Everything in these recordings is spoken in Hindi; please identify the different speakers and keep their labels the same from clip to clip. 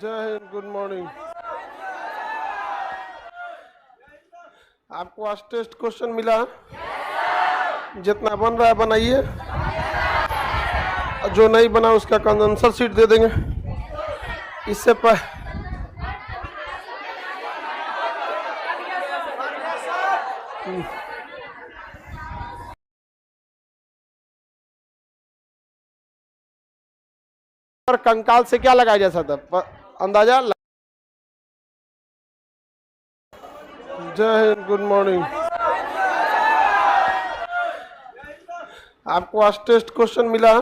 Speaker 1: जय हिंद, गुड मॉर्निंग। आपको आज टेस्ट क्वेश्चन मिला, जितना बन रहा है बनाइए, जो नहीं बना उसका आंसर शीट दे देंगे। इससे कंकाल से क्या लगाया जा सकता है, अंदाजा? जय हिंद, गुड मॉर्निंग। आपको आज टेस्ट क्वेश्चन मिला,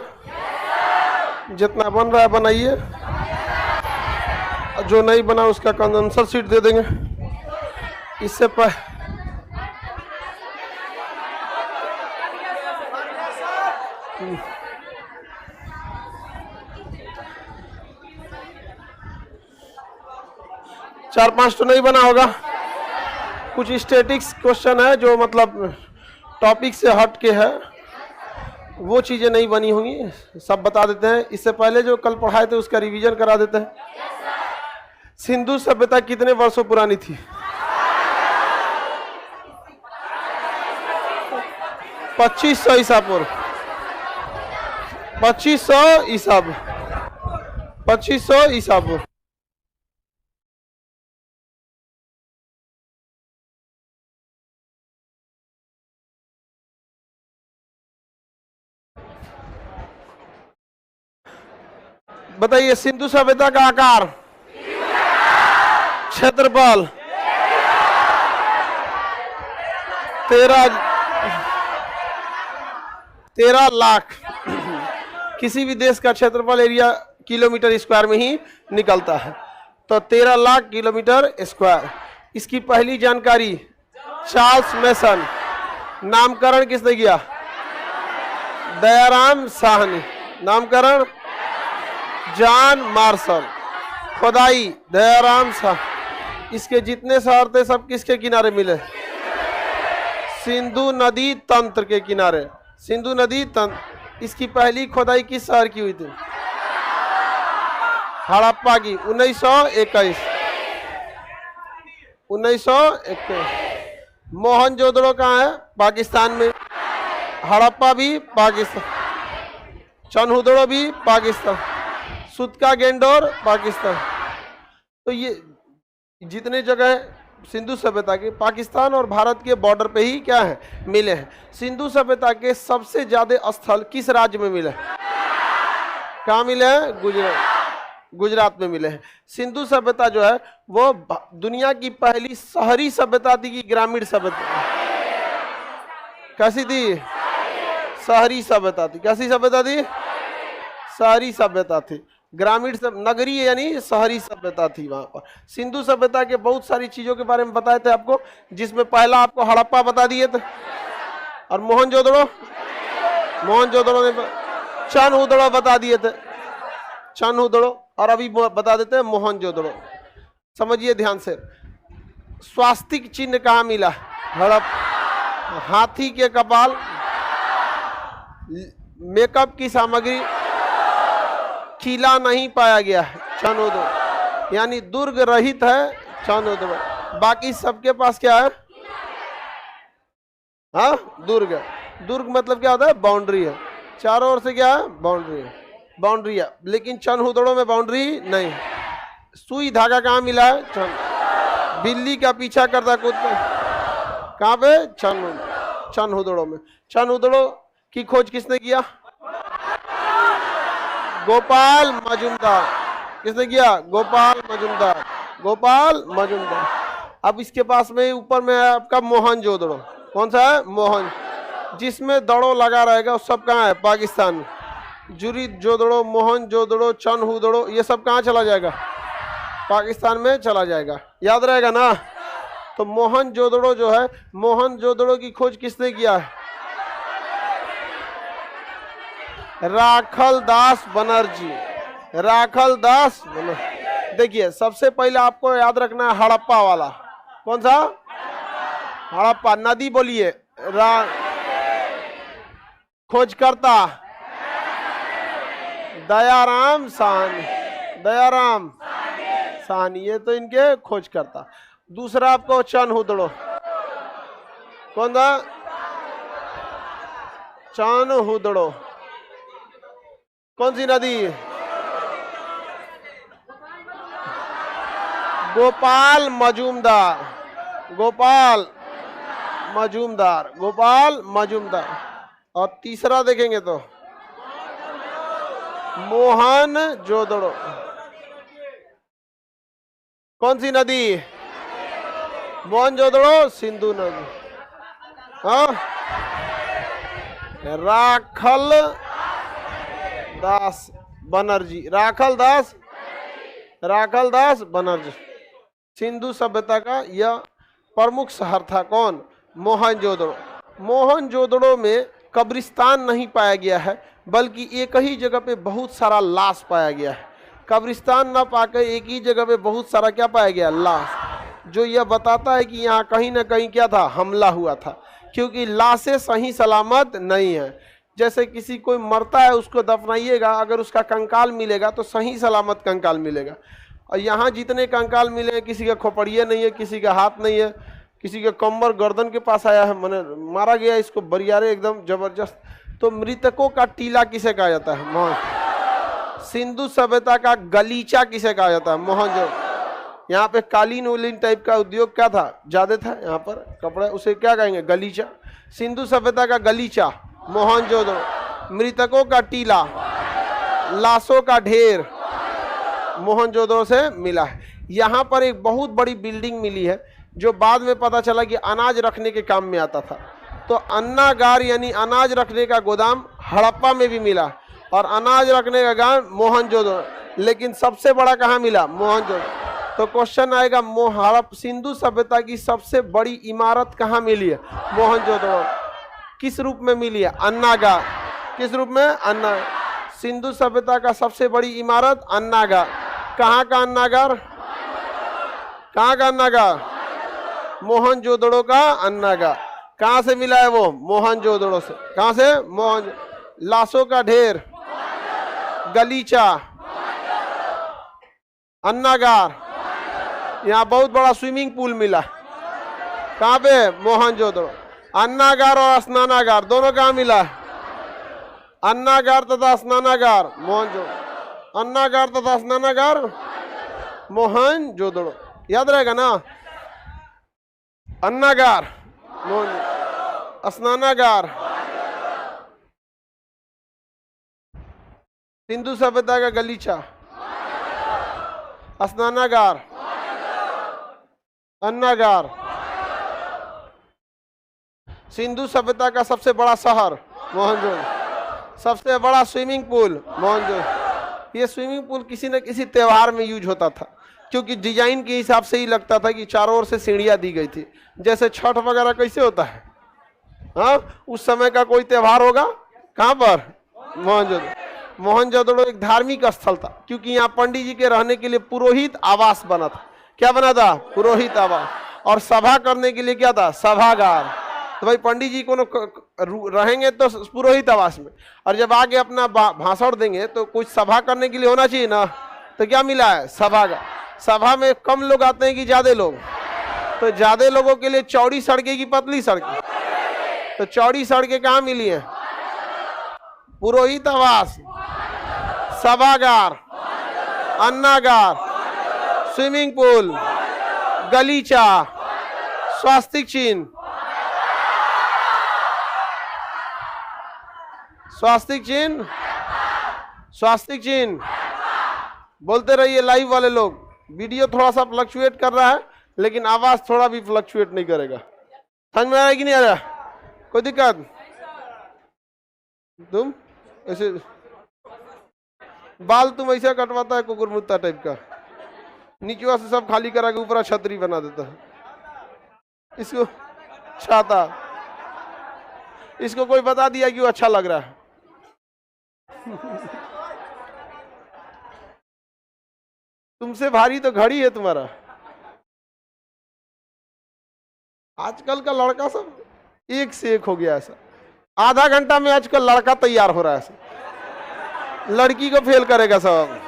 Speaker 1: जितना बन रहा है बनाइए, जो नहीं बना उसका आंसर शीट दे देंगे। इससे चार पांच तो नहीं बना होगा। कुछ स्टैटिक्स क्वेश्चन है जो मतलब टॉपिक से हट के है, वो चीजें नहीं बनी होंगी, सब बता देते हैं। इससे पहले जो कल पढ़ाए थे उसका रिवीजन करा देते हैं। सिंधु सभ्यता कितने वर्षों पुरानी थी? 2500 ईसा पूर्व। 2500 ईसा पूर्व। 2500 ईसा पूर्व। बताइए, सिंधु सभ्यता का आकार, क्षेत्रफल 13 लाख। किसी भी देश का क्षेत्रफल एरिया किलोमीटर स्क्वायर में ही निकलता है, तो 13 लाख किलोमीटर स्क्वायर। इसकी पहली जानकारी चार्ल्स मेसन। नामकरण किसने किया? दयाराम साहनी। नामकरण जॉन मार्शल। खुदाई दयाराम शाह। इसके जितने शहर थे सब किसके किनारे मिले? सिंधु नदी तंत्र के किनारे। सिंधु नदी तंत्र। इसकी पहली खुदाई किस शहर की हुई थी? हड़प्पा की। 1921। 1921। मोहनजोदड़ो कहाँ है? पाकिस्तान में। हड़प्पा भी पाकिस्तान। चनहुदड़ो भी पाकिस्तान। सुतका गेंडोर पाकिस्तान। तो ये जितने जगह सिंधु सभ्यता के पाकिस्तान और भारत के बॉर्डर पे ही क्या है, मिले हैं। सिंधु सभ्यता के सबसे ज्यादा स्थल किस राज्य में मिले हैं? कहाँ मिले हैं? गुजरात में मिले हैं। सिंधु सभ्यता जो है वो दुनिया की पहली शहरी सभ्यता थी कि ग्रामीण सभ्यता? कैसी थी? शहरी सभ्यता थी। कैसी सभ्यता थी? शहरी सभ्यता थी। ग्रामीण नगरीय यानी शहरी सभ्यता थी वहां पर। सिंधु सभ्यता के बहुत सारी चीजों के बारे में बताए थे आपको, जिसमें पहला आपको हड़प्पा बता दिए थे, और मोहनजोदड़ो ने चनहुदड़ो बता दिए थे। चनहुदड़ो, और अभी बता देते हैं मोहनजोदड़ो। समझिए ध्यान से। स्वास्तिक चिन्ह कहाँ मिला? हड़प्पा। हाथी के कपाल। मेकअप की सामग्री। किला नहीं पाया गया है चनहुदड़ो, यानी दुर्ग रहित है चनहुदड़ो। बाकी सबके पास क्या है? हाँ, दुर्ग। दुर्ग मतलब क्या होता है? बाउंड्री है। चारों ओर से क्या है? बाउंड्री है। बाउंड्री है, लेकिन चनहुदड़ो में बाउंड्री नहीं। सुई धागा कहाँ मिला है? बिल्ली का पीछा करता कुत्ता कहाँ पे? चनहुदड़ो में। चनहुदड़ो की खोज किसने किया? गोपाल मजुमदार। किसने किया? गोपाल मजुमदार। गोपाल मजुमदार। अब इसके पास में ऊपर में है आपका मोहनजोदड़ो। कौन सा है? मोहन। जिसमें दड़ो लगा रहेगा वो सब कहाँ है? पाकिस्तान में। जुरी जोदड़ो, मोहनजोदड़ो, चनहुदड़ो, ये सब कहाँ चला जाएगा? पाकिस्तान में चला जाएगा। याद रहेगा ना? तो मोहनजोदड़ो जो है, मोहनजोदड़ो की खोज किसने किया है? राखल दास बनर्जी। राखल दास बनर्जी। देखिए, सबसे पहले आपको याद रखना है हड़प्पा वाला। कौन सा? हड़प्पा। नदी बोलिए। खोजकर्ता दयाराम साहनी। दयाराम सानी, ये तो इनके खोज करता। दूसरा आपको चनहुदड़ो, कौन था? चनहुदड़ो कौन सी नदी? गोपाल मजूमदार, गोपाल मजूमदार, गोपाल मजूमदार। और तीसरा देखेंगे तो मोहनजोदड़ो, कौन सी नदी? मोहनजोदड़ो सिंधु नदी। हाँ, राखल दास बनर्जी, राखल दास बनर्जी। सिंधु सभ्यता का यह प्रमुख शहर था। कौन? मोहनजोदड़ो। मोहनजोदड़ो में कब्रिस्तान नहीं पाया गया है, बल्कि एक ही जगह पे बहुत सारा लाश पाया गया है। कब्रिस्तान न पाकर एक ही जगह पे बहुत सारा क्या पाया गया? लाश, जो यह बताता है कि यहाँ कहीं ना कहीं क्या था? हमला हुआ था, क्योंकि लाशें सही सलामत नहीं है। जैसे किसी कोई मरता है, उसको दफनाइएगा, अगर उसका कंकाल मिलेगा तो सही सलामत कंकाल मिलेगा। और यहाँ जितने कंकाल मिले हैं, किसी का खोपड़िया नहीं है, किसी का हाथ नहीं है, किसी का कमर गर्दन के पास आया है, मैंने मारा गया इसको बरियारे एकदम जबरदस्त। तो मृतकों का टीला किसे कहा जाता है? मोहन। सिंधु सभ्यता का गलीचा किसे कहा जाता है? मोहनजोदड़ो। यहाँ पे कालीन उलीन टाइप का उद्योग क्या था? ज्यादा था यहाँ पर कपड़ा, उसे क्या कहेंगे? गलीचा। सिंधु सभ्यता का गलीचा मोहनजोदड़ो। मृतकों का टीला, लाशों का ढेर मोहनजोदड़ो से मिला है। यहाँ पर एक बहुत बड़ी बिल्डिंग मिली है, जो बाद में पता चला कि अनाज रखने के काम में आता था। तो अन्नागार यानी अनाज रखने का गोदाम हड़प्पा में भी मिला, और अनाज रखने का गोदाम मोहनजोदड़ो। लेकिन सबसे बड़ा कहाँ मिला? मोहनजोदड़ो। तो क्वेश्चन आएगा, सिंधु सभ्यता की सबसे बड़ी इमारत कहाँ मिली है? मोहनजोदड़ो। किस रूप में मिली है? अन्नागार। किस रूप में? अन्ना। सिंधु सभ्यता का सबसे बड़ी इमारत अन्नागार। कहाँ का अन्नागार? कहाँ का अन्नागार? मोहनजोदड़ो का अन्नागार। कहाँ से मिला है वो? मोहनजोदड़ो से। कहाँ से? मोहन। लाशों का ढेर, गलीचा, अन्नागार। यहाँ बहुत बड़ा स्विमिंग पूल मिला। कहाँ पे? मोहनजोदड़ो। अन्नागार और स्नानागार दोनों कहाँ मिला? अन्नागार तथा स्नानागार मोहनजोदड़ो। अन्नागार तथा स्नानागार मोहनजोदड़ो। याद रहेगा ना? अन्नागार मोहनजोदड़ो, स्नानागार सिंधु सभ्यता का गलीचा, स्नानागार अन्नागार। सिंधु सभ्यता का सबसे बड़ा शहर मोहनजोदड़ो। सबसे बड़ा स्विमिंग पूल मोहनजोदड़ो। ये स्विमिंग पूल किसी न किसी त्योहार में यूज होता था, क्योंकि डिजाइन के हिसाब से ही लगता था कि चारों ओर से सीढ़ियां दी गई थी, जैसे छठ वगैरह कैसे होता है। हाँ, उस समय का कोई त्योहार होगा कहाँ पर? मोहनजोदड़ो। मोहनजोदड़ो एक धार्मिक स्थल था, क्योंकि यहाँ पंडित जी के रहने के लिए पुरोहित आवास बना था। क्या बना था? पुरोहित आवास। और सभा करने के लिए क्या था? सभागार। तो भाई पंडित जी को रहेंगे तो पुरोहित आवास में, और जब आगे अपना भाषण देंगे तो कुछ सभा करने के लिए होना चाहिए ना। तो क्या मिला है? सभागार। सभा में कम लोग आते हैं कि ज्यादा लोग? तो ज्यादा लोगों के लिए चौड़ी सड़कें की पतली सड़कें? तो चौड़ी सड़कें कहाँ मिली है? पुरोहित आवास, सभागार, अन्नागार, स्विमिंग पूल, गलीचा, स्वास्तिक चिन्ह। स्वास्तिक चिन्ह, स्वास्तिक चिन्ह बोलते रहिए। लाइव वाले लोग, वीडियो थोड़ा सा फ्लक्चुएट कर रहा है, लेकिन आवाज थोड़ा भी फ्लक्चुएट नहीं करेगा। समझ में आ रहा है कि नहीं आ रहा? कोई दिक्कत? तुम ऐसे बाल तुम ऐसा कटवाता है कुकुर मुत्ता टाइप का, नीचवा से सब खाली करा के ऊपर छतरी बना देता है। इसको छाता, इसको कोई बता दिया कि वो अच्छा लग रहा है। तुमसे भारी तो घड़ी है तुम्हारा। आजकल का लड़का सब एक से एक हो गया ऐसा। आधा घंटा में आजकल लड़का तैयार हो रहा है ऐसा, लड़की को फेल करेगा सब।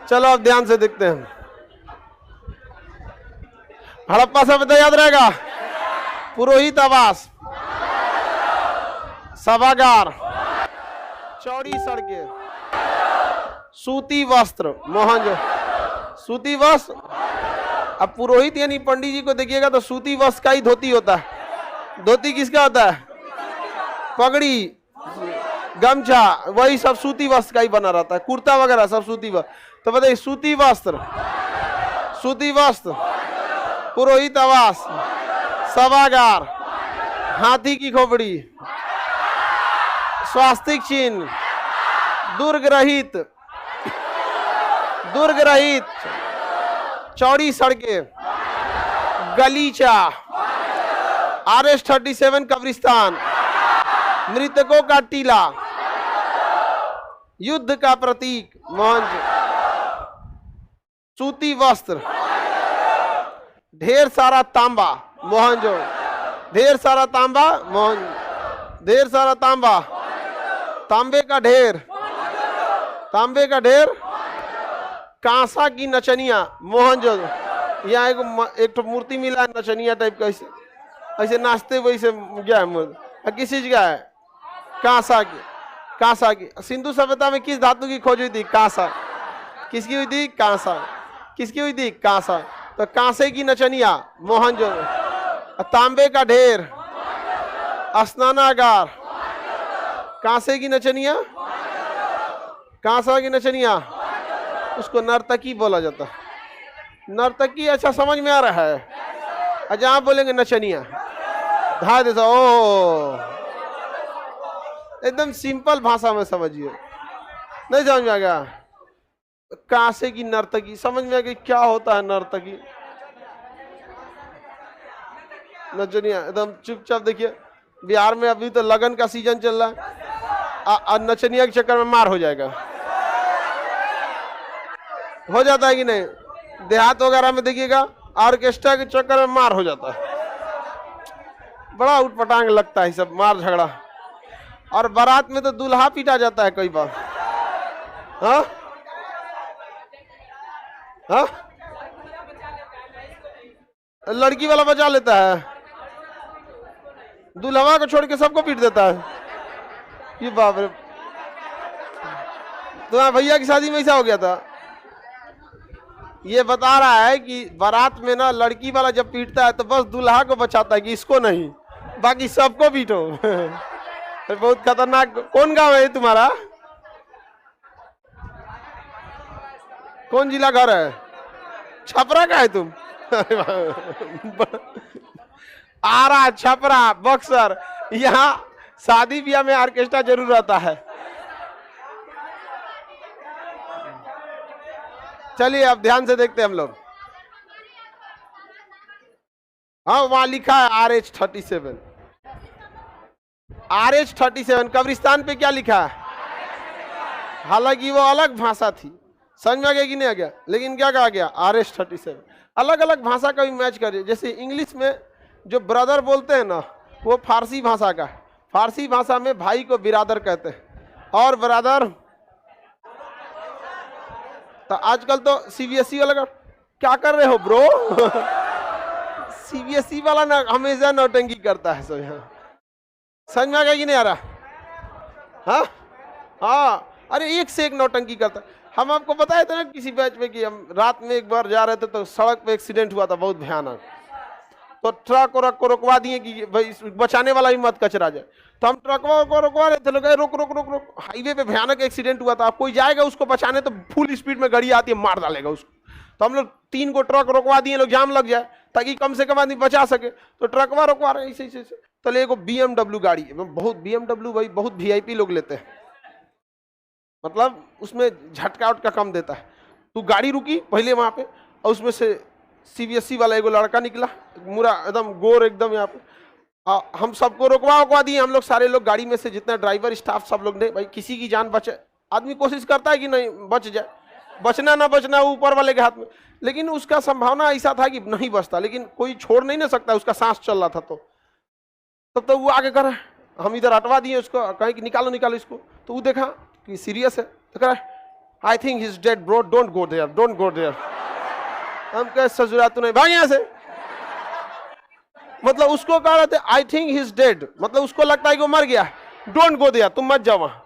Speaker 1: चलो अब ध्यान से देखते हैं। हड़प्पा शब्द याद रहेगा। पुरोहित आवास, सभागार, चौड़ी सड़कें, सूती वस्त्र, मोहनजो सूती वस्त्र। अब पुरोहित यानी पंडित जी को देखिएगा तो सूती वस्त्र का ही धोती होता है। धोती किसका होता है? पगड़ी, गमछा, वही सब सूती वस्त्र का ही बना रहता है। कुर्ता वगैरह सब सूती वस्त्र। तो बताइए सूती वस्त्र, सूती वस्त्र, पुरोहित आवास, सभागार, हाथी की खोपड़ी, स्वास्तिक चिन्ह, दुर्ग रहित, दुर्ग रहित, चौड़ी सड़कें, गलीचा, RH-37 कब्रिस्तान, मृतकों का टीला, युद्ध का प्रतीक मोहनजो, सूती वस्त्र, ढेर सारा तांबा मोहनजो, ढेर सारा तांबा मोहन, ढेर सारा तांबा, तांबे का ढेर, तांबे का ढेर, कांसा की नचनिया मोहनजो। यहाँ एक तो मूर्ति मिला है नचनिया टाइप का, ऐसे ऐसे नाचते वैसे क्या है, किस चीज का है? कांसा की, कांसा की। सिंधु सभ्यता में किस धातु की खोज हुई थी? कांसा। किसकी हुई थी? कांसा। किसकी हुई थी? कांसा। तो कांसे की नचनिया मोहनजो, तांबे का ढेर, स्नानागार, कांसे की नचनिया, कांसा की नचनिया, उसको नर्तकी बोला जाता है। नर्तकी अच्छा समझ में आ रहा है? अच्छा आप बोलेंगे नचनिया, धा दे ओ एकदम सिंपल भाषा में समझिए, नहीं समझ में आ गया? कांसे की नर्तकी समझ में आ गई क्या होता है? नर्तकी नचनिया एकदम चुपचाप। देखिए बिहार में अभी तो लगन का सीजन चल रहा है, नचनिया के चक्कर में मार हो जाएगा। हो जाता है कि नहीं? देहात वगैरह में देखिएगा ऑर्केस्ट्रा के चक्कर में मार हो जाता है, बड़ा उटपटांग लगता है सब मार झगड़ा। और बारात में तो दूल्हा पीटा जाता है कई बार। हाँ हाँ, लड़की वाला बचा लेता है, दूल्हा को छोड़ के सबको पीट देता है। ये बाप रे, तुम्हारे भैया की शादी में ऐसा हो गया था। ये बता रहा है कि बारात में ना लड़की वाला जब पीटता है तो बस दूल्हा को बचाता है कि इसको नहीं, बाकी सबको पीटो। बहुत खतरनाक। कौन गांव है तुम्हारा? कौन जिला घर है? छपरा का है तुम? आरा, छपरा, बक्सर, यहाँ शादी ब्याह में ऑर्केस्ट्रा जरूर रहता है। चलिए अब ध्यान से देखते हैं हम लोग। हाँ वहां लिखा है RH-37, RH-37 कब्रिस्तान पे क्या लिखा है? हालांकि वो अलग भाषा थी, समझ में आ गया कि नहीं आ गया? लेकिन क्या कहा गया? RH-37। अलग अलग भाषा का भी मैच करिए। जैसे इंग्लिश में जो ब्रदर बोलते हैं ना, वो फारसी भाषा का है। फारसी भाषा में भाई को बिरादर कहते हैं। और ब्रदर तो आजकल तो CBSE वाला क्या कर रहे हो ब्रो? CBSE वाला ना हमेशा नौटंकी करता है सब। यहाँ समझ में आ गया कि नहीं आ रहा? हाँ हाँ, अरे एक से एक नौटंकी करता है। हम आपको बताए थे ना किसी बैच में कि हम रात में एक बार जा रहे थे तो सड़क पे एक्सीडेंट हुआ था बहुत भयानक। तो ट्रक को रुकवा दिए कि भाई बचाने वाला भी मत कचरा जाए। तो हम ट्रक को रुकवा रहे थे, लोग रोक रोक रोक रोक। हाईवे पे भयानक एक्सीडेंट हुआ था। कोई जाएगा उसको बचाने तो फुल स्पीड में गाड़ी आती है, मार डालेगा उसको। तो हम लोग 3 को ट्रक रुकवा दिए, लोग जाम लग जाए ताकि कम से कम आदमी बचा सके। तो ट्रकवा रुकवा रहे ऐसे ऐसे। तो एगो BMW गाड़ी, बहुत BMW भाई बहुत VIP लोग लेते हैं, मतलब उसमें झटका उटका कम देता है। तो गाड़ी रुकी पहले वहां पे, और उसमें से CBSE वाला एगो लड़का निकला, मुरा एकदम गोर एकदम। यहाँ पे हम सबको रुकवा दिए। हम लोग सारे लोग गाड़ी में से जितना ड्राइवर स्टाफ सब लोग ने, भाई किसी की जान बचे। आदमी कोशिश करता है कि नहीं बच जाए, बचना ना बचना ऊपर वाले के हाथ में। लेकिन उसका संभावना ऐसा था कि नहीं बचता, लेकिन कोई छोड़ नहीं ना सकता, उसका सांस चल रहा था। तो तब तो वो आगे कर, हम इधर हटवा दिए उसको, कहें कि निकालो निकालो इसको। तो वो देखा कि सीरियस है, तो कह I think he is dead bro, don't go there, don't go there. हम कहे ससुरा तू नहीं, भाग यहां से। मतलब उसको कह रहे थे आई थिंक ही इज डेड, मतलब उसको लगता है कि वो मर गया, डोंट गो देयर, तुम मत जाओ वहां।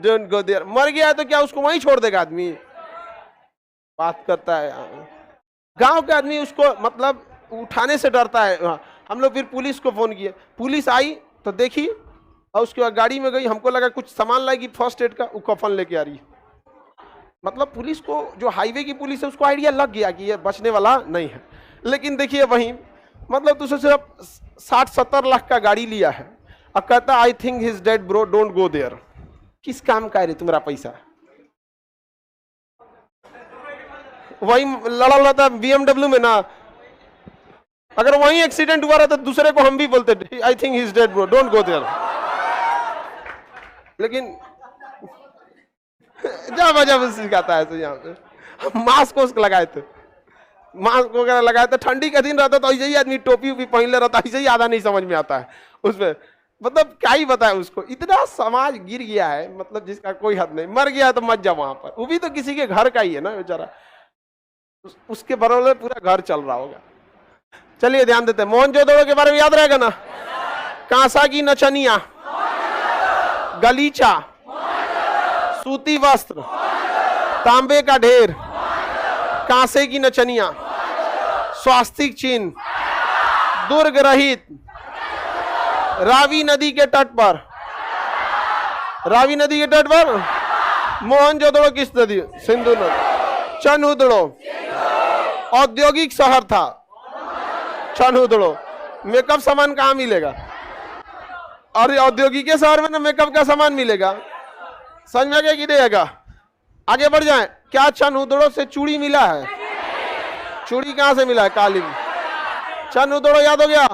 Speaker 1: डोंट गो देयर, मर गया है तो क्या उसको वहीं छोड़ देगा आदमी? बात करता है। गांव के आदमी उसको मतलब उठाने से डरता है। हम लोग फिर पुलिस को फोन किए, पुलिस आई तो देखी और उसके बाद गाड़ी में गई, हमको लगा कुछ सामान लाएगी फर्स्ट एड का, वो कफन लेके आ रही है। मतलब पुलिस को, जो हाईवे की पुलिस है, उसको आइडिया लग गया कि ये बचने वाला नहीं है। लेकिन देखिए वहीं मतलब तुझसे सिर्फ 60-70 लाख का गाड़ी लिया है, अब कहता I think he is dead bro, don't go there. किस काम का है रे तुम्हारा पैसा? वही लड़ा उड़ा BMW में ना, अगर वहीं एक्सीडेंट हुआ रहता दूसरे को हम भी बोलते I think he is dead bro, don't go there. लेकिन जब सिखाता है तो यहाँ पे मास्क लगाए थे, मास्क वगैरह लगाए थे, ठंडी का दिन रहता तो ऐसे ही आदमी टोपी वोपी पहन ले रहता, ऐसे ही आधा नहीं समझ में आता है उसमें। मतलब क्या ही बताए उसको, इतना समाज गिर गया है, मतलब जिसका कोई हद नहीं। मर गया तो मत जाओ वहां पर, वो भी तो किसी के घर का ही है ना बेचारा, उसके बरोबर पूरा घर चल रहा होगा। चलिए ध्यान देते हैं, मोहनजोदड़ो के बारे में याद रहेगा ना? कांसा की नचनिया, गलीचा, सूती वस्त्र, तांबे का ढेर, कांसे की नचनिया, स्वास्तिक चिन्ह, दुर्ग रहित, रावी नदी के तट पर, रावी नदी के तट पर मोहनजोदड़ो किस नदी? सिंधु नदी। चनहुदड़ो औद्योगिक शहर था, चनहुदड़ो। मेकअप सामान कहाँ मिलेगा? और औद्योगिक शहर में ना मेकअप का सामान मिलेगा, समझ में क्या गिरेगा? आगे बढ़ जाए। क्या चनहुदड़ो से चूड़ी मिला है? चूड़ी कहां से मिला है? काली। चनहुदड़ो याद हो गया।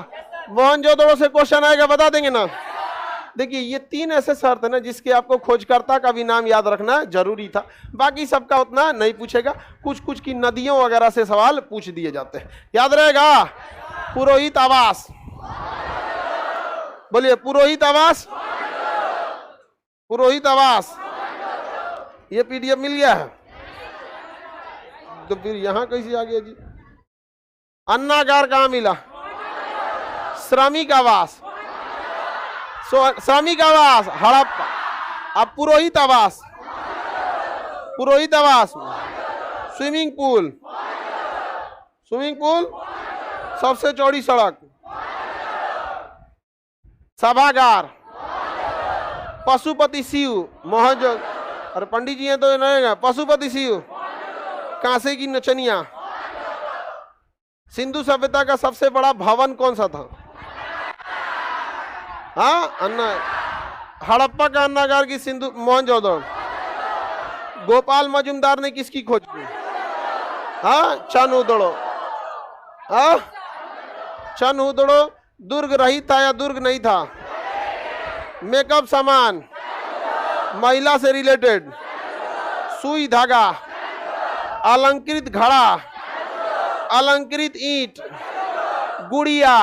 Speaker 1: मोहनजोदड़ो से क्वेश्चन आएगा, बता देंगे ना? देखिए ये 3 ऐसे शर्त है ना जिसके आपको खोजकर्ता का भी नाम याद रखना जरूरी था, बाकी सबका उतना नहीं पूछेगा। कुछ कुछ की नदियों वगैरह से सवाल पूछ दिए जाते हैं, याद रहेगा। पुरोहित आवास, बोलिए पुरोहित आवास, पुरोहित आवास। ये PDF मिल गया है तो फिर यहां कैसे आ गया जी? अन्नागार कहां मिला? श्रमिक आवास, श्रमिक आवास हड़प्पा। अब पुरोहित आवास, पुरोहित आवास, स्विमिंग पूल, स्विमिंग पूल, सबसे चौड़ी सड़क, सभागार, पशुपति शिव, मोहनजोदड़ो। अरे पंडित जी हैं तो नहीं, पशुपति शिव, कांसे की नचनिया। सिंधु सभ्यता का सबसे बड़ा भवन कौन सा था? हाँ, अन्ना। हड़प्पा का अन्नागार की सिंधु, मोहनजोदड़ो। गोपाल मजुमदार ने किसकी खोज की? हाँ, चनहुदड़ो। हाँ, चनहुदड़ो दुर्ग रहित था या दुर्ग नहीं था? मेकअप सामान, महिला से रिलेटेड, सुई धागा, अलंकृत घड़ा, अलंकृत ईंट, गुड़िया,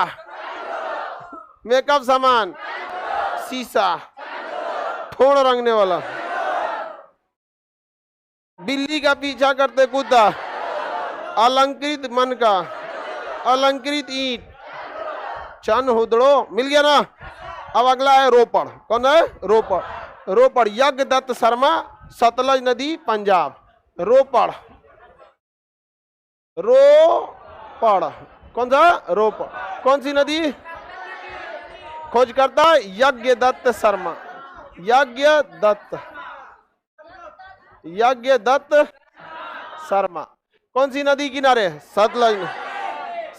Speaker 1: मेकअप सामान, शीशा, ठोड़ रंगने वाला, बिल्ली का पीछा करते कुत्ता, अलंकृत मन का, अलंकृत ईंट। चनहुदड़ो मिल गया ना? अब अगला है रोपड़। कौन है? रोपड़। रोपड़ यज्ञ दत्त शर्मा, सतलज नदी, पंजाब। रोपड़, रोपड़ कौन सा? रोपड़। कौन सी नदी? खोजकर्ता यज्ञ दत्त शर्मा, यज्ञ दत्त, यज्ञ दत्त शर्मा। कौन सी नदी किनारे? सतलज,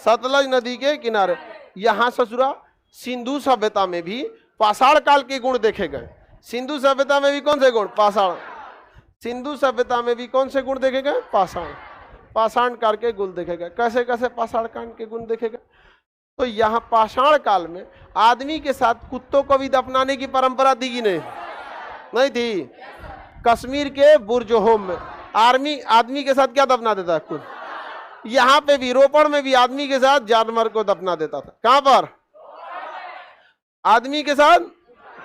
Speaker 1: सतलज नदी के किनारे। यहां ससुरा सिंधु सभ्यता में भी पाषाण काल के गुण देखे गए। सिंधु सभ्यता में भी कौन से गुण? पाषाण। सिंधु सभ्यता में भी कौन से गुण देखे गए? पाषाण। पाषाण काल के गुण देखे गए। कैसे कैसे पाषाण काल के गुण देखे गए? तो यहाँ पाषाण काल में आदमी के साथ कुत्तों को भी दफनाने की परंपरा थी कि नहीं? नहीं थी। कश्मीर के बुर्जहोम में आर्मी आदमी के साथ क्या दफना देता है? कुत्ता। यहाँ पे भी रोपड़ में भी आदमी के साथ जानवर को दफना देता था। कहां पर? आदमी के साथ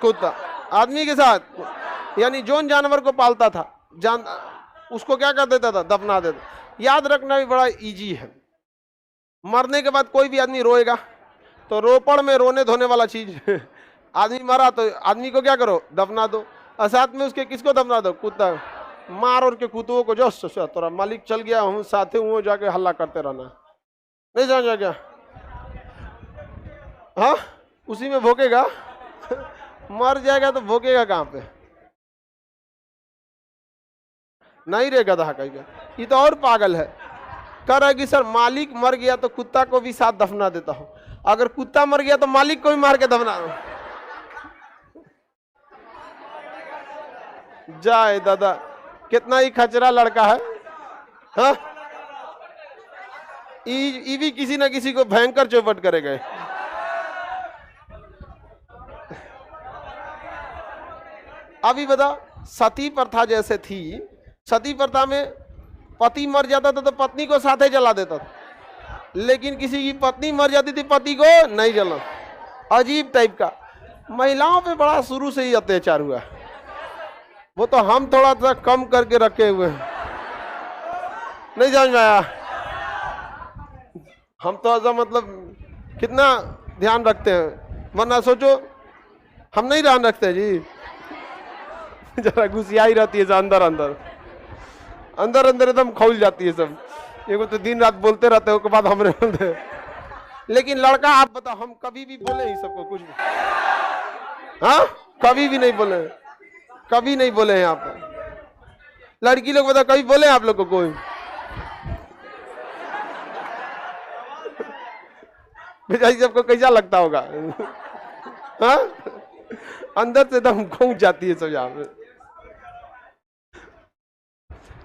Speaker 1: कुत्ता, आदमी के साथ। यानी जोन जानवर को पालता था उसको क्या कर देता था, दफना देता। याद रखना भी बड़ा इजी है। मरने के बाद कोई भी आदमी रोएगा तो रोपड़ में रोने धोने वाला चीज आदमी मरा तो आदमी को क्या करो, दफना दो। और साथ में उसके किसको दफना दो, कुत्ता मार और के कुत्तों को जो तोरा मालिक चल गया हूँ साथे हूँ जाके हल्ला करते रहना, नहीं समझ क्या? हाँ उसी में भोकेगा मर जाएगा तो भोकेगा कहाँ पे, नहीं रे गधा कहेगा। ये तो और पागल है, कह रहा है कि सर मालिक मर गया तो कुत्ता को भी साथ दफना देता हूं, अगर कुत्ता मर गया तो मालिक को भी मार के दफना जाए। दादा कितना ही खचरा लड़का है। हाँ ये भी किसी ना किसी को भयंकर चौपट करेगा। अभी बता, सती प्रथा जैसे थी, सती प्रथा में पति मर जाता था तो पत्नी को साथे जला देता था, लेकिन किसी की पत्नी मर जाती थी पति को नहीं जला। अजीब टाइप का। महिलाओं पे बड़ा शुरू से ही अत्याचार हुआ, वो तो हम थोड़ा सा कम करके रखे हुए हैं, नहीं समझ में आया? हम तो ऐसा मतलब कितना ध्यान रखते हैं, वरना सोचो हम नहीं ध्यान रखते जी। जरा घुसियाई रहती है अंदर अंदर अंदर अंदर एकदम खौल जाती है सब। ये तो दिन रात बोलते रहते हो के बाद हमरे बोलते। लेकिन लड़का आप बताओ, हम कभी भी बोले ही सबको कुछ भी? हाँ कभी भी नहीं बोले, कभी नहीं बोले हैं आप। लड़की लोग बताओ कभी बोले आप लोग को कोई? बेचारी सबको कैसा लगता होगा? हाँ अंदर से एकदम खौंच जाती है सब। यहाँ पे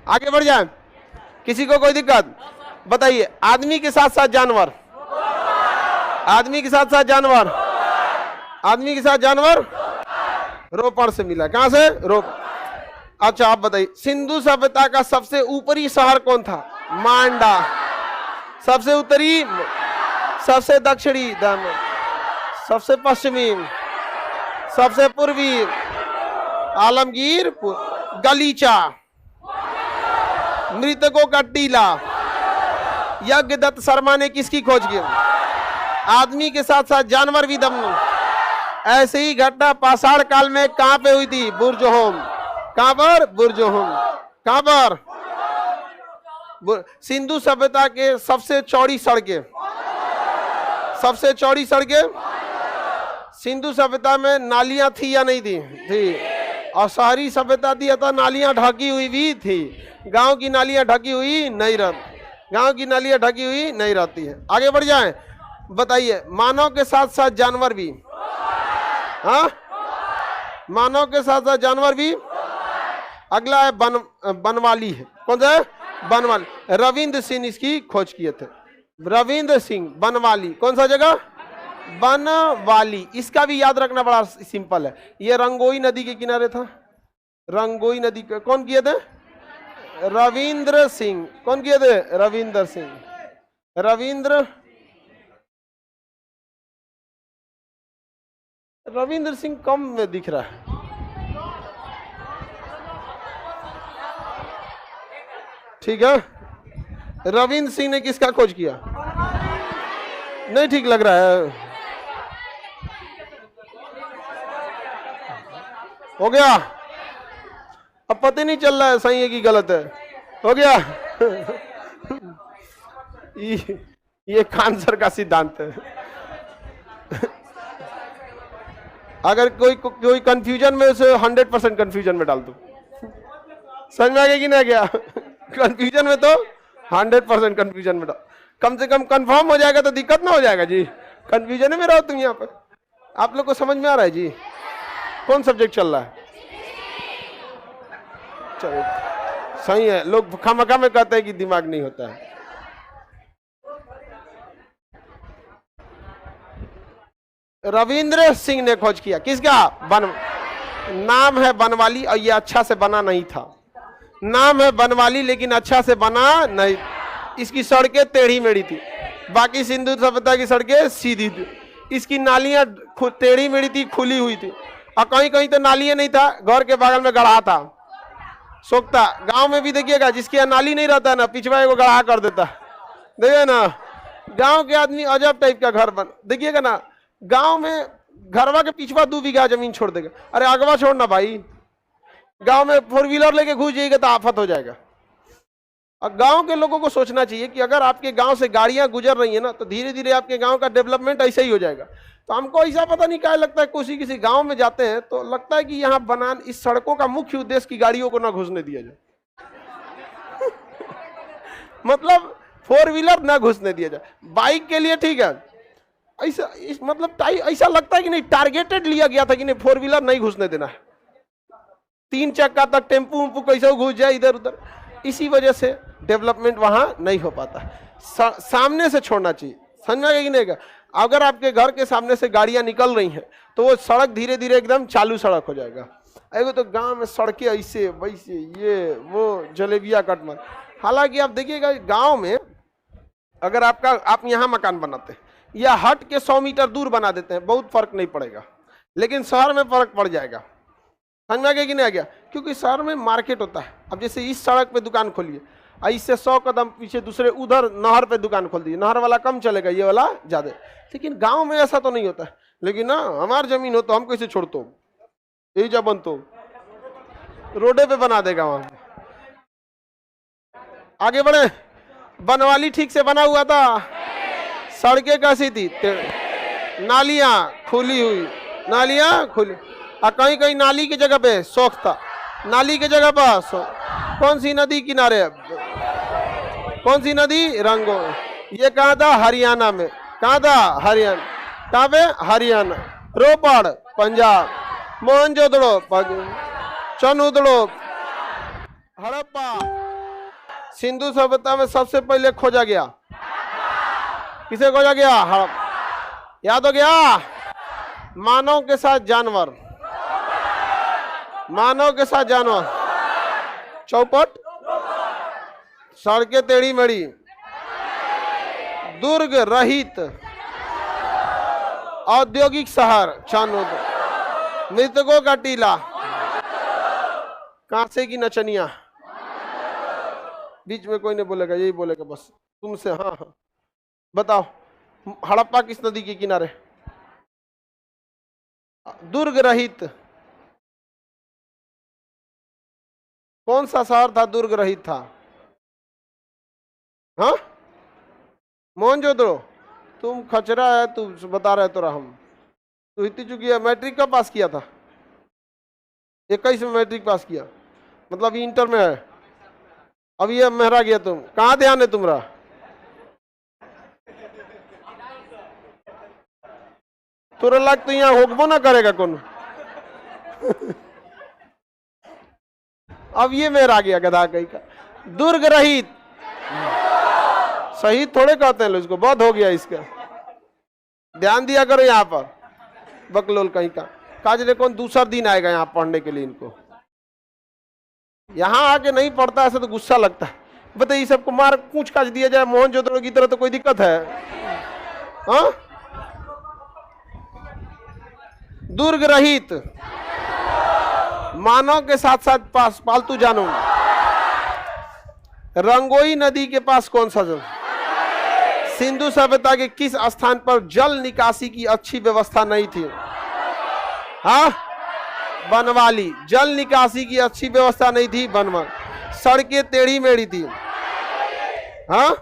Speaker 1: आगे बढ़ जाए, किसी को कोई दिक्कत बताइए? आदमी के साथ साथ जानवर, आदमी के साथ साथ जानवर, आदमी के साथ जानवर रोपड़ से मिला। कहां से? रोप। अच्छा आप बताइए, सिंधु सभ्यता का सबसे ऊपरी शहर कौन था? मांडा। सबसे उत्तरी, सबसे दक्षिणी, सबसे पश्चिमी, सबसे पूर्वी, आलमगीर, गलीचा, मृतकों का टीला। यज्ञदत्त शर्मा ने किसकी खोज की? आदमी के साथ साथ जानवर भी दम। ऐसे ही घटना पाषाण काल में कहां पे हुई थी? बुर्जहोम। कहां पर? बुर्जहोम। कहां पर? सिंधु सभ्यता के सबसे चौड़ी सड़कें, सबसे चौड़ी सड़कें सिंधु सभ्यता में नालियां थी या नहीं थी? थी। और शहरी सभ्यता थी अतः नालियां ढकी हुई भी थी। गांव की नालियां ढकी हुई नहीं रहती, गांव की नालियां ढकी हुई नहीं रहती है। आगे बढ़ जाएं, बताइए मानव के साथ साथ जानवर भी। हाँ मानव के साथ साथ जानवर भी। अगला है बनवाली है। कौन सा है? बनवाली। रविंद्र सिंह इसकी खोज किए थे। रविंद्र सिंह बनवाली। कौन सा जगह? बनवाली। इसका भी याद रखना बड़ा सिंपल है। ये रंगोई नदी के किनारे था। रंगोई नदी के कौन किए थे? रविंद्र सिंह। कौन किए थे? रविंद्र सिंह। रविंद्र सिंह कम में दिख रहा है। ठीक है, रविंद्र सिंह ने किसका खोज किया? नहीं ठीक लग रहा है। हो गया? अब पता नहीं चल रहा है सही है कि गलत है। हो गया? ये खान सर का सिद्धांत है। अगर कोई कंफ्यूजन में उसे 100% कंफ्यूजन में डाल दो। समझ में आ गया कि नहीं गया? कंफ्यूजन में तो 100% कंफ्यूजन में डाल, कम से कम कंफर्म हो जाएगा तो दिक्कत ना हो जाएगा जी। कंफ्यूजन में रहो तुम यहाँ पर। आप लोग को समझ में आ रहा है जी? कौन सब्जेक्ट चल रहा है? चलो सही है। लोग खामखा में कहते हैं कि दिमाग नहीं होता है। रविंद्र सिंह ने खोज किया। किसका? नाम है बनवाली और ये अच्छा से बना नहीं था। नाम है बनवाली लेकिन अच्छा से बना नहीं। इसकी सड़कें टेढ़ी मेढ़ी थी, बाकी सिंधु सभ्यता की सड़कें सीधी थी। इसकी नालियां टेढ़ी मेढ़ी थी, खुली हुई थी। और कहीं कहीं तो नाली नहीं था, घर के बगल में गढ़ा था, सोखता। गांव में भी देखिएगा, जिसके यहाँ नाली नहीं रहता ना, पिछवा एगो गढ़ा कर देता। देखिए ना, गांव के आदमी अजब टाइप का घर बन, देखिएगा ना, गांव में घरवा के पिछवा 2 बीघा जमीन छोड़ देगा। अरे अगवा छोड़ना भाई, गांव में 4 व्हीलर लेके घुस जाइएगा तो आफत हो जाएगा। और गांव के लोगों को सोचना चाहिए कि अगर आपके गांव से गाड़ियां गुजर रही है ना, तो धीरे धीरे आपके गांव का डेवलपमेंट ऐसा ही हो जाएगा। तो हमको ऐसा पता नहीं क्या लगता है, किसी किसी गांव में जाते हैं तो लगता है कि यहाँ बनान इस सड़कों का मुख्य उद्देश्य की गाड़ियों को ना घुसने दिया जाए। मतलब 4 व्हीलर ना घुसने दिया जाए, बाइक के लिए ठीक है, ऐसा मतलब ऐसा लगता है कि नहीं टारगेटेड लिया गया था कि नहीं 4 व्हीलर नहीं घुसने देना है, 3 चक्का तक टेम्पू उम्पू कैसे घुस जाए इधर उधर। इसी वजह से डेवलपमेंट वहां नहीं हो पाता। सामने से छोड़ना चाहिए, समझा कि नहीं? अगर आपके घर के सामने से गाड़ियां निकल रही हैं तो वो सड़क धीरे धीरे एकदम चालू सड़क हो जाएगा। एगो तो गांव में सड़कें ऐसे वैसे ये वो जलेबिया कटमर। हालांकि आप देखिएगा गांव में अगर आप यहाँ मकान बनाते हैं या हट के 100 मीटर दूर बना देते हैं, बहुत फर्क नहीं पड़ेगा, लेकिन शहर में फर्क पड़ जाएगा। समझ में आ गया कि नहीं आ गया? क्योंकि शहर में मार्केट होता है। अब जैसे इस सड़क पे दुकान खोलिए, इससे 100 कदम पीछे दूसरे उधर नहर पे दुकान खोल दीजिए, नहर वाला कम चलेगा, ये वाला ज्यादा। लेकिन गांव में ऐसा तो नहीं होता है। लेकिन ना हमारी जमीन हो तो हम कैसे छोड़तो, यही जब बन तो रोडे पे बना देगा वहां। आगे बढ़े। बनवाली ठीक से बना हुआ था, सड़कें कैसी थी, नालियां खुली हुई, नालियां खुली, और कहीं कहीं नाली की जगह पे शौक था, नाली की जगह पर कौन सी नदी किनारे, कौन सी नदी, रंगो। ये कहाँ था? हरियाणा में। कहाँ था? हरियाणा। कहाँ पे? हरियाणा। रोपड़ पंजाब, मोहनजोदड़ो चनउदड़ो हड़प्पा। सिंधु सभ्यता में सबसे पहले खोजा गया, किसे खोजा गया? हड़प्पा। याद हो गया? मानव के साथ जानवर, मानव के साथ जानवर, चौपट, सड़कें टेढ़ी मेढ़ी, दुर्ग रहित औद्योगिक शहर चानोद, मृतकों का टीला, कांसे की नचनिया। बीच में कोई नहीं बोलेगा, यही बोलेगा बस तुमसे। हाँ हाँ बताओ, हड़प्पा किस नदी के किनारे? दुर्ग रहित। कौन सा शहर था दुर्ग रहित था? हाँ, मोहनजोदड़ो। तुम खचरा है, तू बता रहे तो हम। तू इतनी चुकी है। मैट्रिक का पास किया था? 21 में मैट्रिक पास किया, मतलब इंटर में है। अब ये मेहरा गया, तुम कहाँ ध्यान है तुम्हारा? तोरा लग तो यहाँ होगबो ना करेगा कौन। अब ये मेरा गया गधा कहीं का। दुर्ग रहित, शहीद थोड़े कहते हैं लोग इसको, बहुत हो गया इसका। ध्यान दिया करो यहाँ पर, बकलोल कहीं का। काजरे कौन दूसरा दिन आएगा यहाँ पढ़ने के लिए, इनको यहाँ आके नहीं पढ़ता ऐसा तो गुस्सा लगता है। बताइए सबको मार पूछ काज दिया जाए मोहनजोदड़ो की तरह तो कोई दिक्कत है? हाँ, दुर्ग रहित, मानव के साथ साथ पास पालतू जानवर। रंगोई नदी के पास कौन सा जल? सिंधु सभ्यता के किस स्थान पर जल निकासी की अच्छी व्यवस्था नहीं थी? हाँ, बनवाली। जल निकासी की अच्छी व्यवस्था नहीं थी, बनवाली। सड़कें टेढ़ी मेढ़ी थी, हाँ,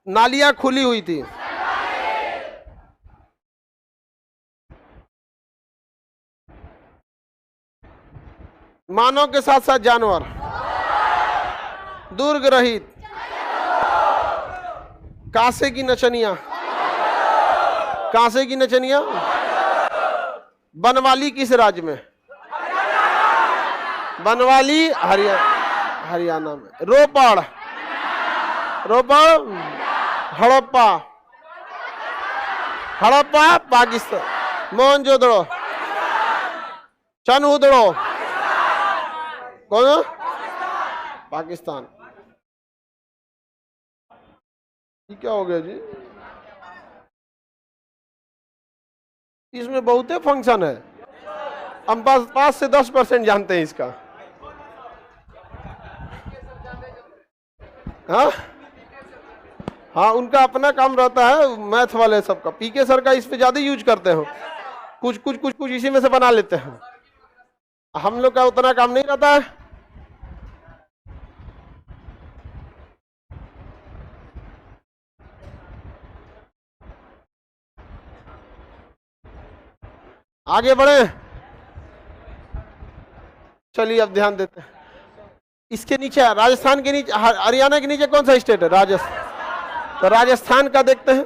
Speaker 1: नालियां खुली हुई थी। मानव के साथ साथ जानवर। दुर्ग रहित, कांसे की नचनिया, कांसे की नचनिया। बनवाली किस राज्य में? बनवाली हरियाणा में। रोपड़, रोपड़ हड़प्पा, हड़प्पा पाकिस्तान। मोहनजोदड़ो चनउदड़ो कौन? पाकिस्तान। क्या हो गया जी? इसमें बहुत फंक्शन है, हम 5 से 10% जानते हैं इसका। हाँ हाँ, उनका अपना काम रहता है मैथ वाले सबका। पीके सर का इस पे ज्यादा यूज करते हो, कुछ इसी में से बना लेते हैं। हम लोग का उतना काम नहीं रहता है। आगे बढ़े, चलिए अब ध्यान देते हैं। इसके नीचे राजस्थान के नीचे, हरियाणा के नीचे कौन सा स्टेट है? राजस्थान। तो राजस्थान का देखते हैं,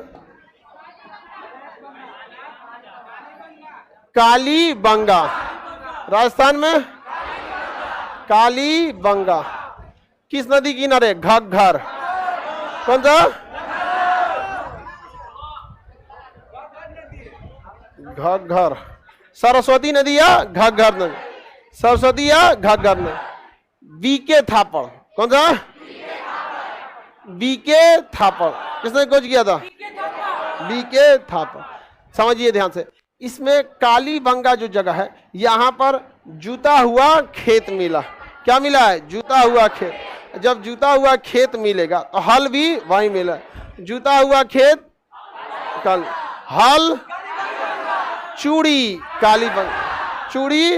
Speaker 1: कालीबंगा। राजस्थान में कालीबंगा किस नदी किनारे? घग्घर। कौन सा? घग्घर। सरस्वती नदी या घग्घर नदी? सरस्वती या घग्घर नदी? बीके थापड़। कौन सा? बीके थापड़। किसने खोज किया था? बीके थापड़। समझिए ध्यान से, इसमें कालीबंगा जो जगह है, यहां पर जूता हुआ खेत मिला। क्या मिला है? जूता हुआ खेत। जब जूता हुआ खेत मिलेगा तो हल भी वहीं मिला। जूता हुआ खेत कल, हल चूड़ी कालीबंगा। चूड़ी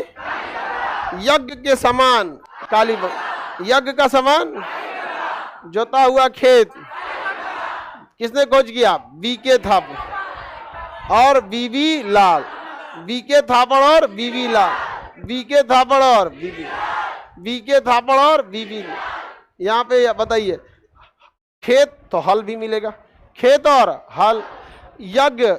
Speaker 1: यज्ञ के समान, कालीबंगा यज्ञ का समान। जोता हुआ खेत किसने खोज किया? बीके थापड़ और बीबी लाल। बीके थापड़ और बीबी लाल। बीके थापड़ और बीके थापड़ और बीबी। यहाँ पे बताइए, खेत तो हल भी मिलेगा, खेत और हल। यज्ञ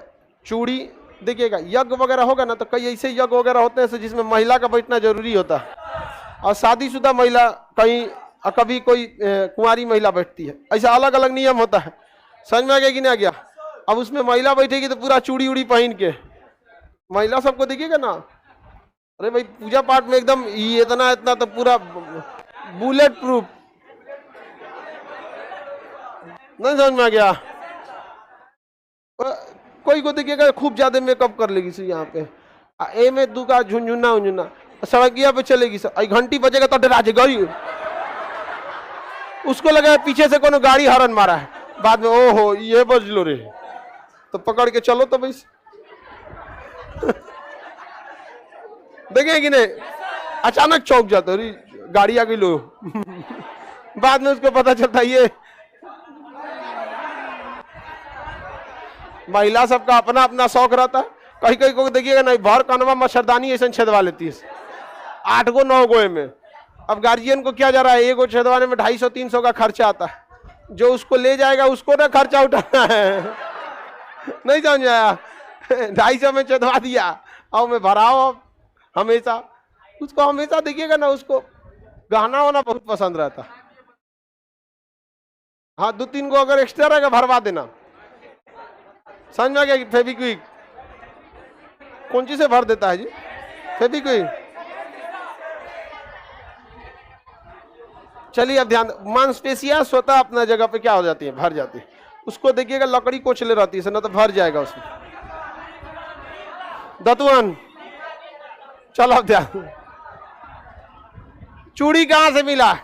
Speaker 1: चूड़ी। देखिएगा, यज्ञ वगैरह होगा ना तो कई ऐसे यज्ञ वगैरह होते हैं जिसमें महिला का बैठना जरूरी होता है, और शादीशुदा महिला कहीं, कभी कोई कुंवारी महिला बैठती है। ऐसा अलग अलग नियम होता है। समझ में आ गया कि नहीं आ गया? अब उसमें महिला बैठेगी तो पूरा चूड़ी उड़ी पहन के, महिला सबको देखिएगा ना, अरे भाई पूजा पाठ में एकदम इतना इतना तो पूरा बुलेट प्रूफ। नहीं समझ में आ गया? कोई को देखिएगा खूब ज्यादा मेकअप कर लेगी सर यहाँ पे, ए में दू का झुंझुना उंझुना, सड़किया पे चलेगी सर, घंटी बजेगा तो डरा जाएगा, उसको लगा पीछे से कोनो गाड़ी हॉर्न मारा है, बाद में ओहो ये बज लो रे, तो पकड़ के चलो तो भाई। देखें कि नहीं, अचानक चौंक जाते अरे गाड़ी आ गई लो। बाद में उसको पता चलता ये महिला सबका अपना अपना शौक रहता है। कहीं कहीं को देखिएगा नहीं, भर कनवा मच्छरदानी ऐसा छेदवा लेती है 8 गो 9 गो में। अब गार्जियन को क्या जा रहा है, एगो छेदवाने में 250-300 का खर्चा आता है, जो उसको ले जाएगा उसको ना खर्चा उठाना है। नहीं समझ आया? 250 में छेदवा दिया और मैं भराओ हमेशा। उसको हमेशा देखिएगा ना, उसको गहना होना बहुत पसंद रहता। हाँ 2-3 गो अगर एक्स्ट्रा रहेगा भरवा देना। समझ में आ गया? फेविक्विक कौन चीज से भर देता है जी? फेविक्विक। चलिए अब ध्यान, मांसपेशियां स्वतः अपना जगह पे क्या हो जाती है? भर जाती है। उसको देखिएगा लकड़ी कोचले रहती है ना, तो भर जाएगा उसमें। दतवन। चलो अब ध्यान, चूड़ी कहां से मिला?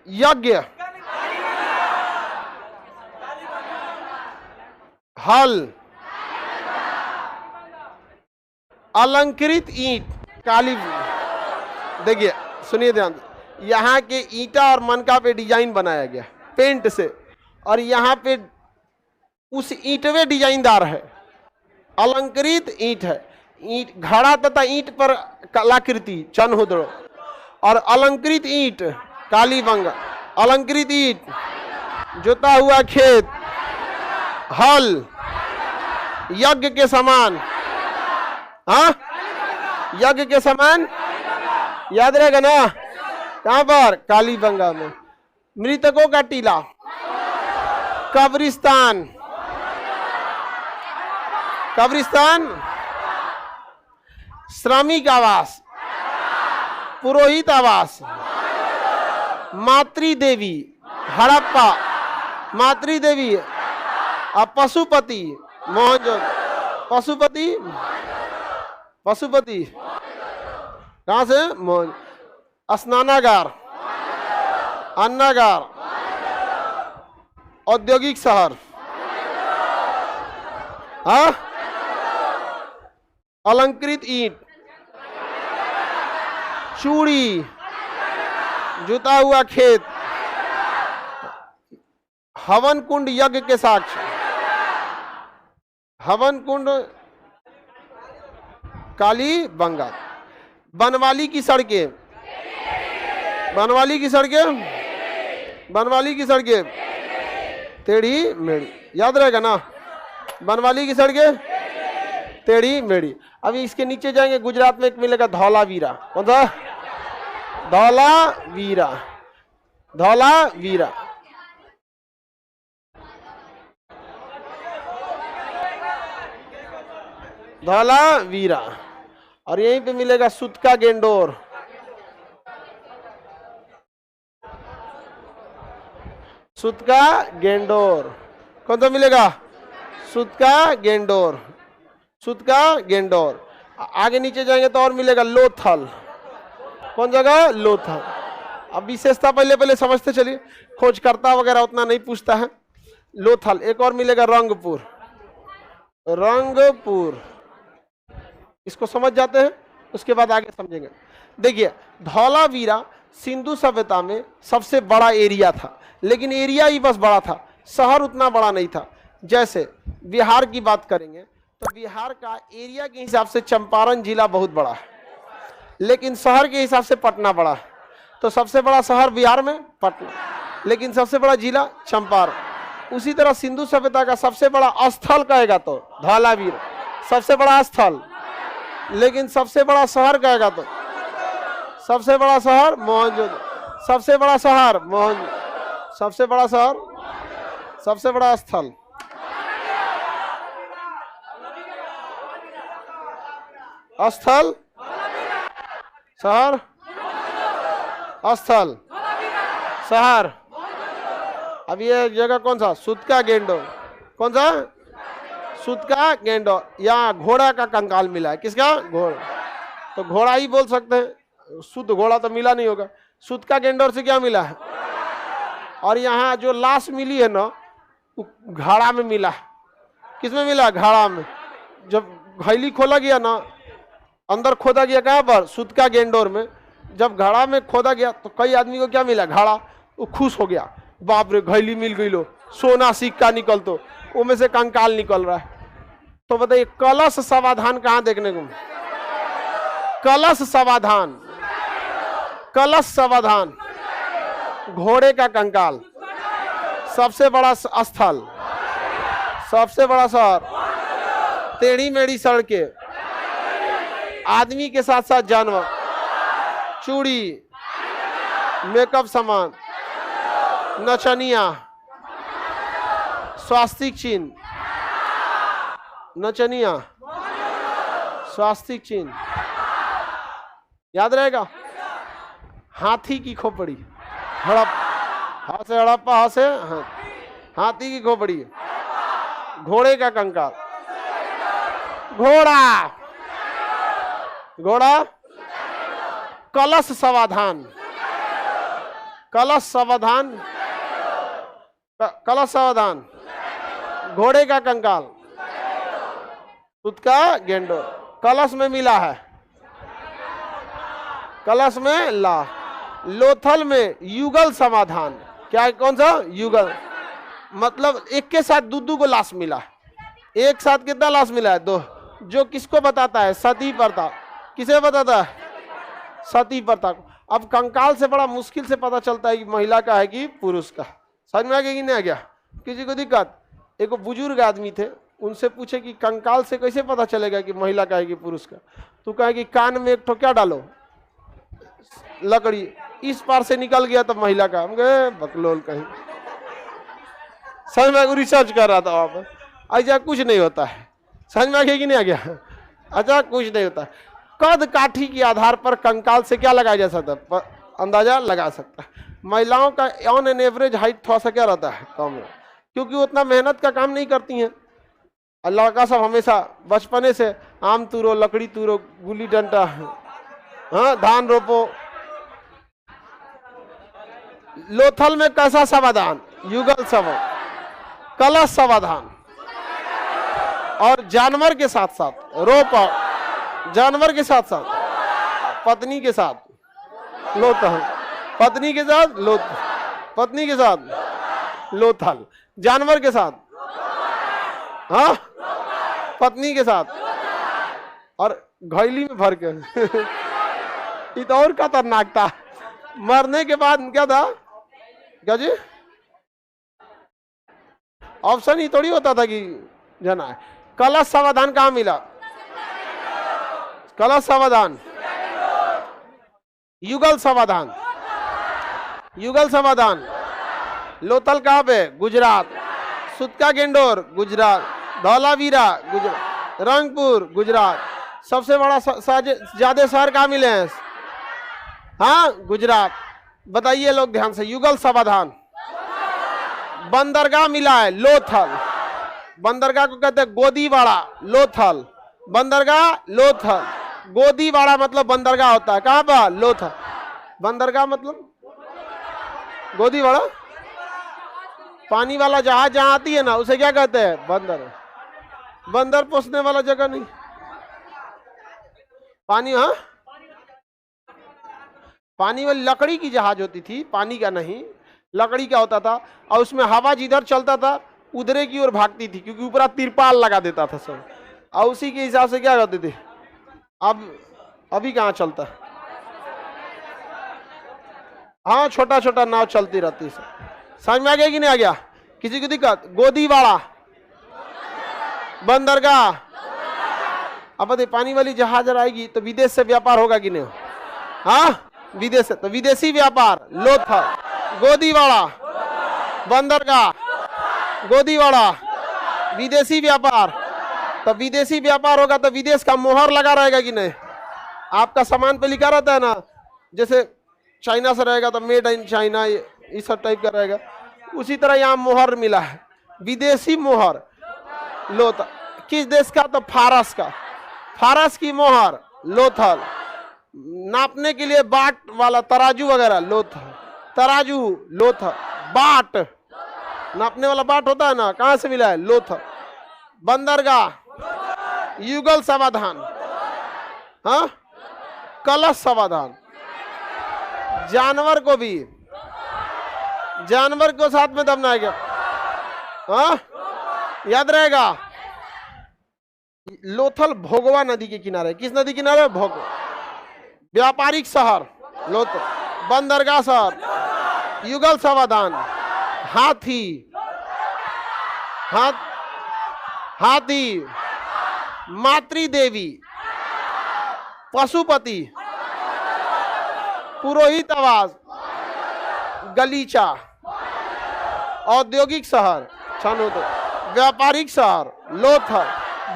Speaker 1: यज्ञ, हल, अलंकृत ईंट, काली। देखिए सुनिए ध्यान, यहाँ के ईंटा और मनका पे डिजाइन बनाया गया पेंट से, और यहाँ पे उस ईंटवे डिजाइनदार है, अलंकृत ईंट है। ईंट घड़ा तथा ईंट पर कलाकृति चनहुद्र, और अलंकृत ईंट कालीबंगा। अलंकृत ईंट, जोता हुआ खेत, हल, यज्ञ के समान। हाँ यज्ञ के समान याद रहेगा ना? कहां पर? कालीबंगा में। मृतकों का टीला, कब्रिस्तान। कब्रिस्तान, श्रमिक आवास, पुरोहित आवास, मातृ देवी, हड़प्पा, मातृ देवी, अब पशुपति मोहनजोदड़ो, पशुपति पशुपति कहां से मोहन, स्नानागार, अन्नागार, औद्योगिक शहर, हाँ, अलंकृत ईंट, चूड़ी, जुता हुआ खेत, हवन कुंड यज्ञ के साक्ष्य, हवन कुंड काली बंगा, बनवाली की सड़कें, बनवाली की सड़कें, बनवाली की सड़कें टेढ़ी मेढ़ी, याद रहेगा ना, बनवाली की सड़कें टेढ़ी मेढ़ी। अभी इसके नीचे जाएंगे, गुजरात में एक मिलेगा धौलावीरा, कौन सा, धौलावीरा, धौलावीरा, धौलावीरा। और यहीं पे मिलेगा सुतका गेंडोर, सुतका गेंडोर, कौन सा मिलेगा, सुतका गेंडोर, सुतका गेंडोर। आगे नीचे जाएंगे तो और मिलेगा लोथल, कौन जगह, लोथल। अब विशेषता पहले पहले समझते चलिए, खोजकर्ता वगैरह उतना नहीं पूछता है। लोथल, एक और मिलेगा रंगपुर, रंगपुर, इसको समझ जाते हैं, उसके बाद आगे समझेंगे। देखिए धौलावीरा सिंधु सभ्यता में सबसे बड़ा एरिया था, लेकिन एरिया ही बस बड़ा था, शहर उतना बड़ा नहीं था। जैसे बिहार की बात करेंगे तो बिहार का एरिया के हिसाब से चंपारण जिला बहुत बड़ा है, लेकिन शहर के हिसाब से पटना बड़ा है। तो सबसे बड़ा शहर बिहार में पटना, लेकिन सबसे बड़ा जिला चंपारण। उसी तरह सिंधु सभ्यता का सबसे बड़ा स्थल कहेगा तो धौलावीर, सबसे बड़ा स्थल, लेकिन सबसे बड़ा शहर कहेगा तो सबसे बड़ा शहर मोहनजोदड़ो, सबसे बड़ा शहर मोहनजोदड़ो, सबसे बड़ा शहर, सबसे बड़ा स्थल स्थल, शहर, स्थल, शहर। अब ये जगह कौन सा, सुतका गेंडोर, कौन सा, सुतका गेंडोर। यहाँ घोड़ा का कंकाल मिला है, किसका, घोड़ा, तो घोड़ा ही बोल सकते हैं, शुद्ध घोड़ा तो मिला नहीं होगा। सुतका गेंडोर से क्या मिला है, और यहाँ जो लाश मिली है ना, घड़ा में मिला है। किसमें मिला, घड़ा में। जब घैली खोला गया ना, अंदर खोदा गया, कहाँ पर, सुतका गेंडोर में। जब घड़ा में खोदा गया तो कई आदमी को क्या मिला, घड़ा, वो खुश हो गया, बाप रे घैली मिल गई, लो सोना सिक्का निकल, तो वो में से कंकाल निकल रहा है। तो बताइए कलश समाधान कहाँ देखने को, कलश समाधान, कलश समाधान, घोड़े का कंकाल, सबसे बड़ा स्थल, सबसे बड़ा शहर, टेढ़ी मेढ़ी सड़कें, आदमी के साथ साथ जानवर, चूड़ी, मेकअप सामान, नचनिया, स्वास्तिक चिन्ह, नचनिया, स्वास्तिक चिन्ह, याद रहेगा। हाथी की खोपड़ी, हड़प्पा, से हड़प्पा, से हाथी की खोपड़ी, घोड़े का कंकाल, घोड़ा, घोड़ा, कलश समाधान, कलश समाधान, कलश समाधान, घोड़े का कंकाल, सुतका गेंडोर, कलश में मिला है, कलश में ला, लोथल में युगल समाधान, क्या है, कौन सा, युगल, मतलब एक के साथ दो को लाश मिला है। एक साथ कितना लाश मिला है, दो। जो किसको बताता है, सती प्रथा, किसे बताता है, सती प्रथा को। अब कंकाल से बड़ा मुश्किल से पता चलता है कि महिला का है कि पुरुष का। समझ में आ गया कि नहीं आ गया, किसी को दिक्कत। एक बुजुर्ग आदमी थे, उनसे पूछे कि कंकाल से कैसे पता चलेगा कि महिला का है कि पुरुष का। तो कहे कि कान में एक ठो क्या डालो, लकड़ी, इस पार से निकल गया तो महिला का। हम गए बकलोल कहीं, समझ में, रिसर्च कर रहा था वहां पर। अच्छा कुछ नहीं होता है, समझ में आ गया कि नहीं आ गया, अच्छा कुछ नहीं होता। कद काठी के आधार पर कंकाल से क्या लगाया जा सकता है, अंदाजा लगा सकता है। महिलाओं का ऑन एन एवरेज हाइट थोड़ा सा क्या रहता है, कम है। क्योंकि वो उतना मेहनत का काम नहीं करती हैं। और लड़का सब हमेशा बचपने से आम तूरो, लकड़ी तूरो, गुल्ली डंडा, हाँ, धान रोपो। लोथल में कैसा समाधान? युगल समाधान, कलश समाधान। और जानवर के साथ साथ रोप, जानवर के साथ साथ पत्नी के साथ लोथल, पत्नी के साथ लोथ, पत्नी के साथ लोथल, जानवर के साथ, हाँ, पत्नी के साथ, और घैली में भर के ये तो और खतरनाक था। मरने के बाद क्या था? क्या जी? ऑप्शन ही थोड़ी होता था कि जना है। कलश समाधान कहां मिला? कलश समाधान, युगल समाधान, युगल समाधान। लोथल कहां पे? गुजरात। सुतका गेंडोर गुजरात, धौलावीरा गुजरात, रंगपुर गुजरात। सबसे बड़ा ज्यादा शहर कहां मिले हैं? हाँ, गुजरात। बताइए लोग ध्यान से, युगल समाधान। बंदरगाह मिला है लोथल, बंदरगाह को कहते हैं गोदीवाड़ा, लोथल, बंदरगाह लोथल। गोदीवाड़ा मतलब बंदरगाह होता है, कहां पर? लोथल। बंदरगाह मतलब गोदीवाड़ा। पानी वाला जहाज जहां आती है ना, उसे क्या कहते हैं? बंदर। बंदर पोसने वाला जगह नहीं, पानी, हाँ, पानी वाली लकड़ी की जहाज होती थी, पानी का नहीं, लकड़ी का होता था। और उसमें हवा जिधर चलता था उधरे की ओर भागती थी, क्योंकि ऊपर तिरपाल लगा देता था सब, और उसी के हिसाब से क्या करते थे। अब अभी कहाँ चलता है? हाँ, छोटा छोटा नाव चलती रहती है। समझ में आ गया कि नहीं आ गया? किसी को दिक्कत? गोदीवाड़ा, बंदरगाह। अब बताइए, पानी वाली जहाज आएगी तो विदेश से व्यापार होगा कि नहीं? हाँ, विदेश से, तो विदेशी व्यापार लोथल, गोदीवाड़ा, बंदरगाह, गोदीवाड़ा, विदेशी व्यापार। तो विदेशी व्यापार होगा तो विदेश का मोहर लगा रहेगा कि नहीं? आपका सामान पे लिखा रहता है ना, जैसे चाइना से रहेगा तो मेड इन चाइना, इस सब टाइप का रहेगा। उसी तरह यहाँ मोहर मिला है, विदेशी मोहर लोथल। किस देश का? तो फारस का, फारस की मोहर लोथल। नापने के लिए बाट वाला तराजू वगैरह लोथल, तराजू लोथल। बाट, नापने वाला बाट होता है ना, कहां से मिला है? लोथल। बंदरगाह, युगल समाधान, हाँ, कलश समाधान। जानवर को भी, जानवर को साथ में दबना है क्या? हाँ, याद रहेगा। लोथल भोगवा नदी के किनारे। किस नदी किनारे? भोगवा। व्यापारिक शहर लोथल, बंदरगाह शहर, युगल समाधान। हाथी, हाथी, मातृदेवी, पशुपति, पुरोहित आवास, गलीचा। औद्योगिक शहर छानोद, व्यापारिक शहर लोथल,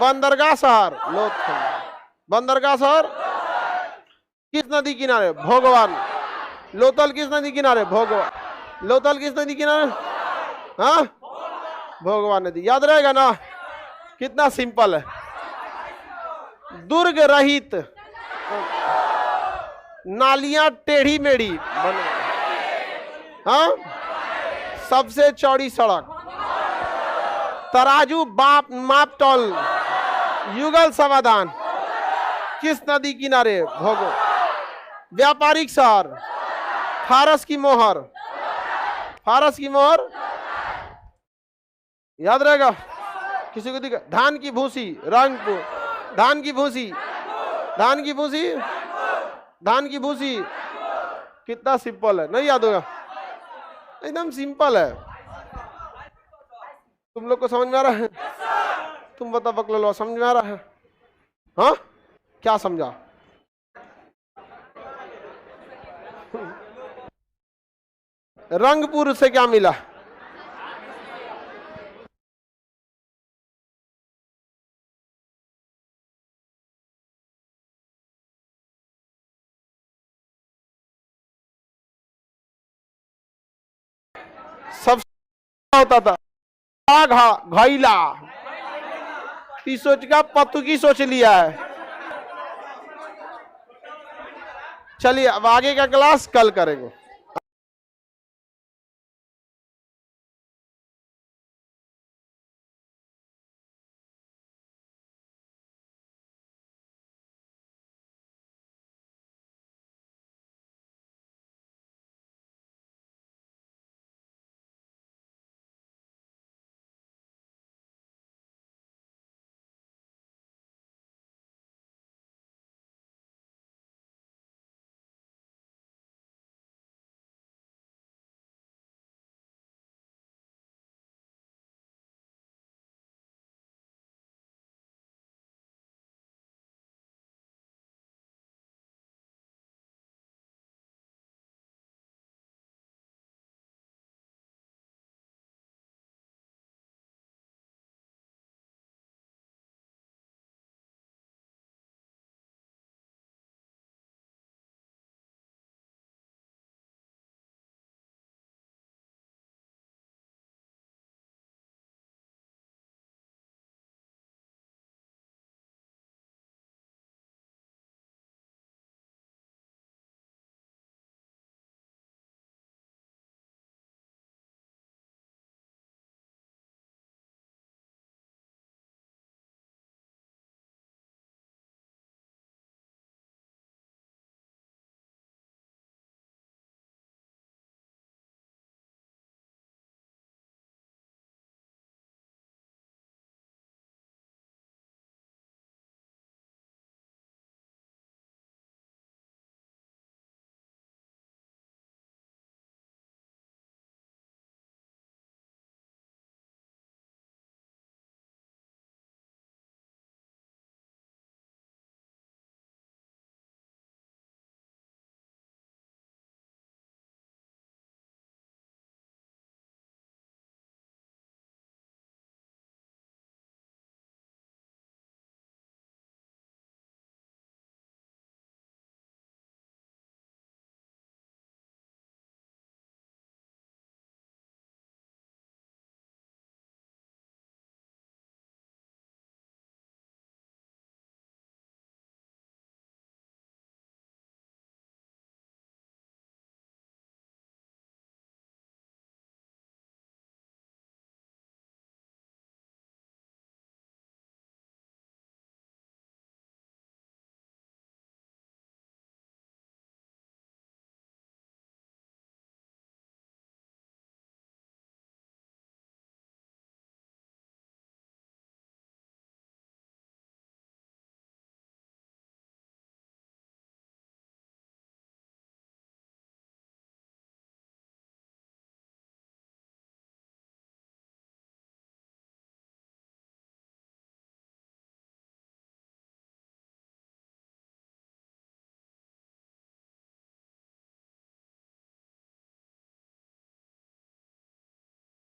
Speaker 1: बंदरगाह शहर लोथल। बंदरगाह शहर किस नदी किनारे? भोगवान। लोथल किस नदी किनारे? भोगवान। लोथल किस नदी किनारे? हाँ, भोगवान नदी। याद रहेगा ना? कितना सिंपल है। दुर्ग रहित, नालियां टेढ़ी मेढ़ी बने, हाँ, सबसे चौड़ी सड़क, तराजू बाप माप तौल, युगल समाधान। किस नदी किनारे? भोगो। व्यापारिक शहर, फारस की मोहर, फारस की मोहर। याद रहेगा? किसी को दिक्कत? धान की भूसी, रंगपुर। धान की भूसी, धान की भूसी, धान की भूसी। कितना सिंपल है, नहीं याद होगा? एकदम सिंपल है। तुम लोग को समझ में आ रहा है? तुम बता बकलो, समझ में आ रहा है? हाँ, क्या समझा? रंगपुर से क्या मिला? सब होता था घाइला, ती सोच का पतुकी सोच लिया है। चलिए अब आगे का क्लास कल करेंगे।